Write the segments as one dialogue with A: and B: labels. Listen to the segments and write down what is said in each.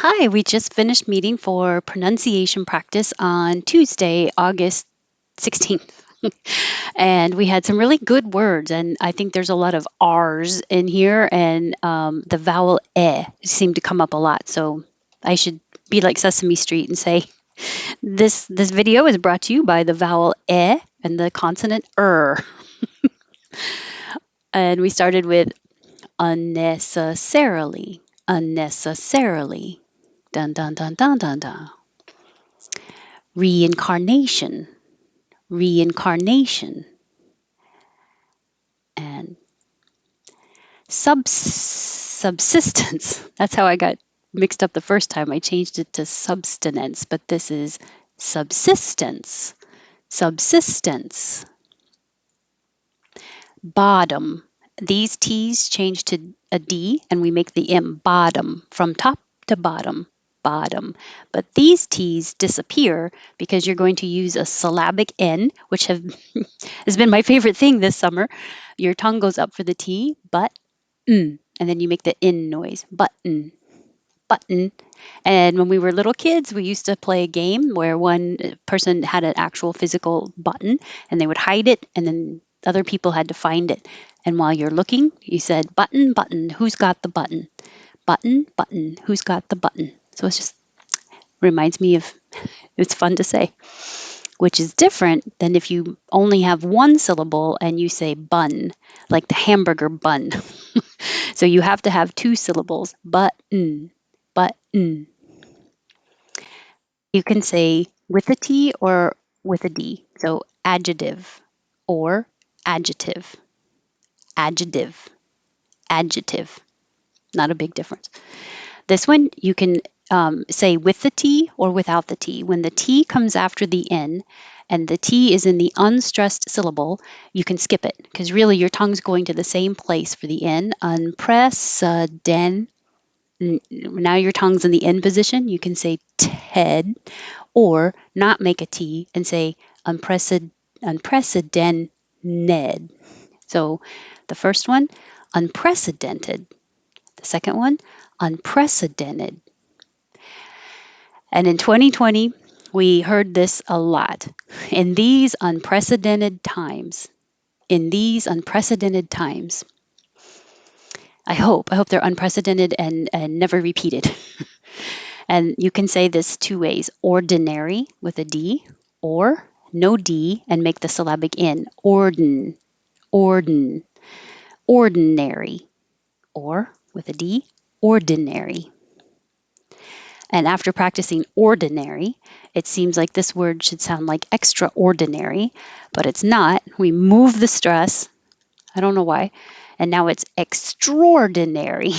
A: Hi, we just finished meeting for pronunciation practice on Tuesday, August 16th. And we had some really good words. And I think there's a lot of R's in here, and the vowel seemed to come up a lot. So I should be like Sesame Street and say, this video is brought to you by the vowel and the consonant And we started with unnecessarily, unnecessarily. Dun dun dun dun dun dun. Reincarnation, reincarnation, and subsistence. That's how I got mixed up the first time. I changed it to substance, but this is subsistence, subsistence. Bottom. These T's change to a D and we make the M bottom from top to bottom. Bottom. But these T's disappear because you're going to use a syllabic N, which has been my favorite thing this summer. Your tongue goes up for the T, but and then you make the N noise. Button, button. And when we were little kids, we used to play a game where one person had an actual physical button and they would hide it, and then other people had to find it. And while you're looking, you said, button, button, who's got the button? Button, button, who's got the button? So it just reminds me of it's fun to say, which is different than if you only have one syllable and you say bun, like the hamburger bun. So you have to have two syllables, button, button. You can say with a T or with a D. So adjective or adjective, adjective, adjective. Not a big difference. This one you can say with the T or without the T. When the T comes after the N and the T is in the unstressed syllable, you can skip it because really your tongue's going to the same place for the N. Unprecedented. Now your tongue's in the N position. You can say TED or not make a T and say unprecedented. So the first one, unprecedented. The second one, unprecedented. And in 2020, we heard this a lot. In these unprecedented times, in these unprecedented times, I hope they're unprecedented and never repeated. And you can say this two ways, ordinary with a D or no D and make the syllabic in, orden, ordinary, or with a D, ordinary. And after practicing ordinary, it seems like this word should sound like extraordinary, but it's not. We move the stress. I don't know why. And now it's extraordinary.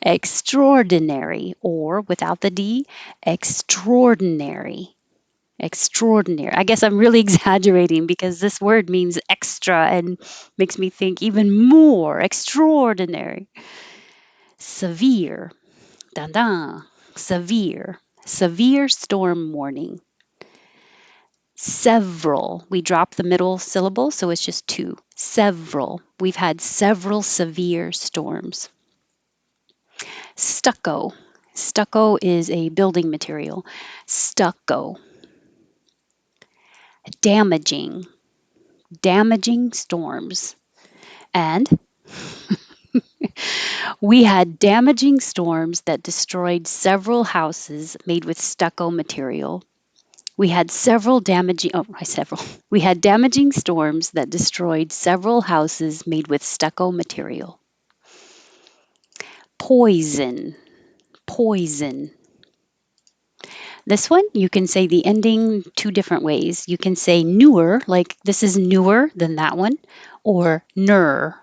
A: Extraordinary, or without the D, extraordinary. Extraordinary. I guess I'm really exaggerating because this word means extra and makes me think even more extraordinary. Severe. Dun dun. Severe. Severe storm warning. Several. We drop the middle syllable, so it's just two. Several. We've had several severe storms. Stucco. Stucco is a building material. Stucco. Damaging. Damaging storms. And we had damaging storms that destroyed several houses made with stucco material. We had several. We had damaging storms that destroyed several houses made with stucco material. Poison, poison. This one, you can say the ending two different ways. You can say newer, like this is newer than that one, or ner,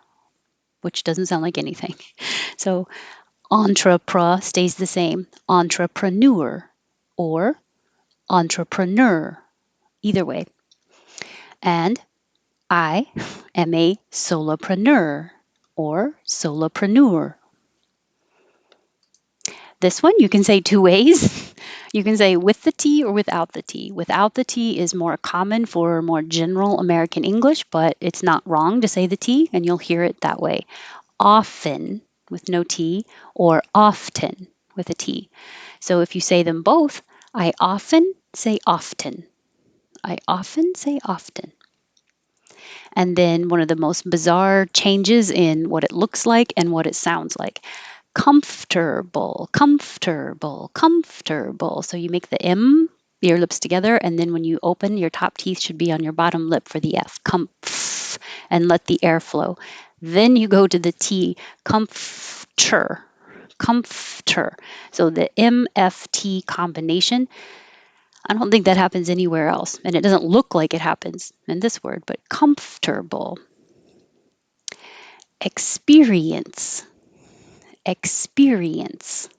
A: which doesn't sound like anything. So entrepreneur stays the same, entrepreneur, or entrepreneur, either way. And I am a solopreneur or solopreneur. This one you can say two ways. You can say with the T or without the T. Without the T is more common for more general American English, but it's not wrong to say the T, and you'll hear it that way. Often with no T or often with a T. So if you say them both, I often say often. I often say often. And then one of the most bizarre changes in what it looks like and what it sounds like. Comfortable, comfortable, comfortable. So you make the M, your lips together, and then when you open, your top teeth should be on your bottom lip for the F. Comf, and let the air flow. Then you go to the T, comforter, comforter. So the MFT combination, I don't think that happens anywhere else. And it doesn't look like it happens in this word, but comfortable. Experience, experience.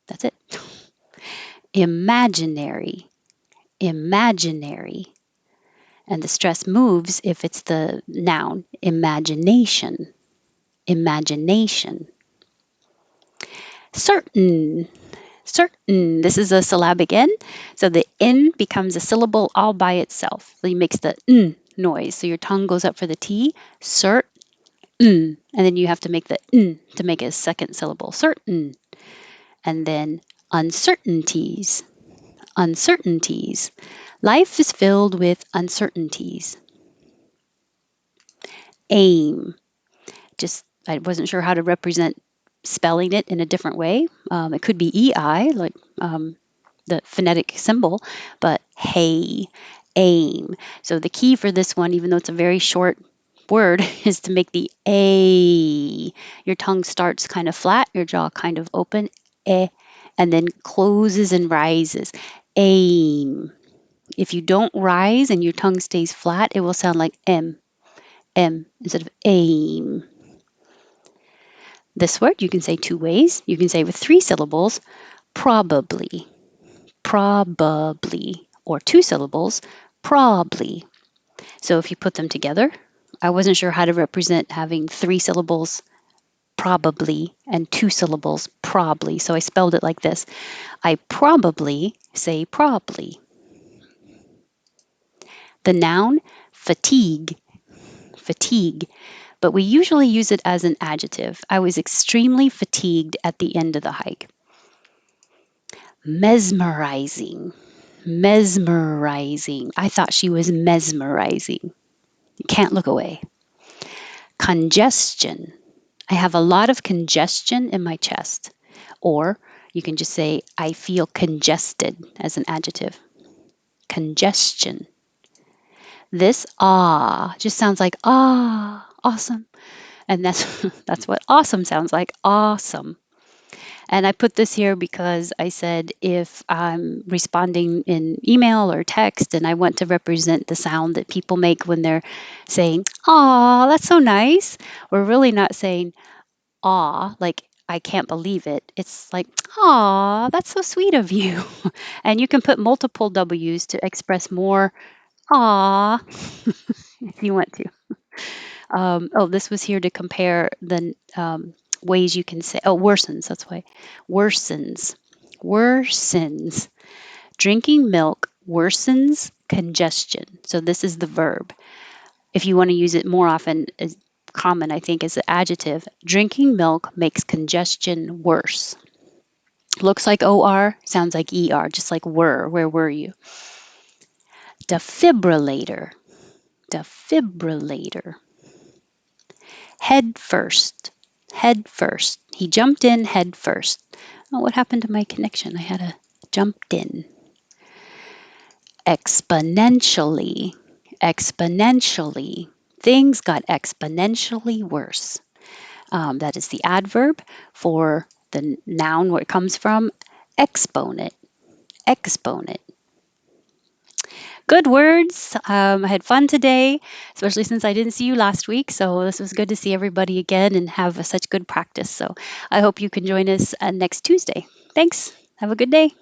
A: That's it. Imaginary, imaginary. And the stress moves if it's the noun, imagination, imagination. Certain, certain. This is a syllabic N. So the N becomes a syllable all by itself. So he makes the N noise. So your tongue goes up for the T, certain. And then you have to make the N to make a second syllable, certain. And then uncertainties, uncertainties. Life is filled with uncertainties. Aim. Just, I wasn't sure how to represent spelling it in a different way. It could be EI, like the phonetic symbol, but hey, aim. So the key for this one, even though it's a very short word, is to make the A. Your tongue starts kind of flat, your jaw kind of open, and then closes and rises. Aim. If you don't rise and your tongue stays flat, it will sound like M instead of aim. This word you can say two ways. You can say with three syllables, probably, probably, or two syllables, probably. So if you put them together, I wasn't sure how to represent having three syllables, probably, and two syllables, probably. So I spelled it like this. I probably say probably. The noun, fatigue, fatigue, but we usually use it as an adjective. I was extremely fatigued at the end of the hike. Mesmerizing, mesmerizing. I thought she was mesmerizing. You can't look away. Congestion. I have a lot of congestion in my chest. Or you can just say, I feel congested as an adjective. Congestion. This just sounds like awesome. And that's that's what awesome sounds like. Awesome. And I put this here because I said if I'm responding in email or text and I want to represent the sound that people make when they're saying, "Aw, that's so nice," we're really not saying "aw," like I can't believe it. It's like, "Aw, that's so sweet of you." And you can put multiple W's to express more "aw" if you want to. This was here to compare the ways you can say, worsens, that's why. Worsens. Worsens. Drinking milk worsens congestion. So this is the verb. If you want to use it more often, as common, I think, as an adjective, drinking milk makes congestion worse. Looks like OR, sounds like ER, just like were. Where were you? Defibrillator. Defibrillator. Head first. Head first. He jumped in head first. Oh, what happened to my connection? I had a jumped in. Exponentially. Exponentially. Things got exponentially worse. That is the adverb for the noun where it comes from. Exponent. Exponent. Good words. I had fun today, especially since I didn't see you last week. So this was good to see everybody again and have such good practice. So I hope you can join us next Tuesday. Thanks. Have a good day.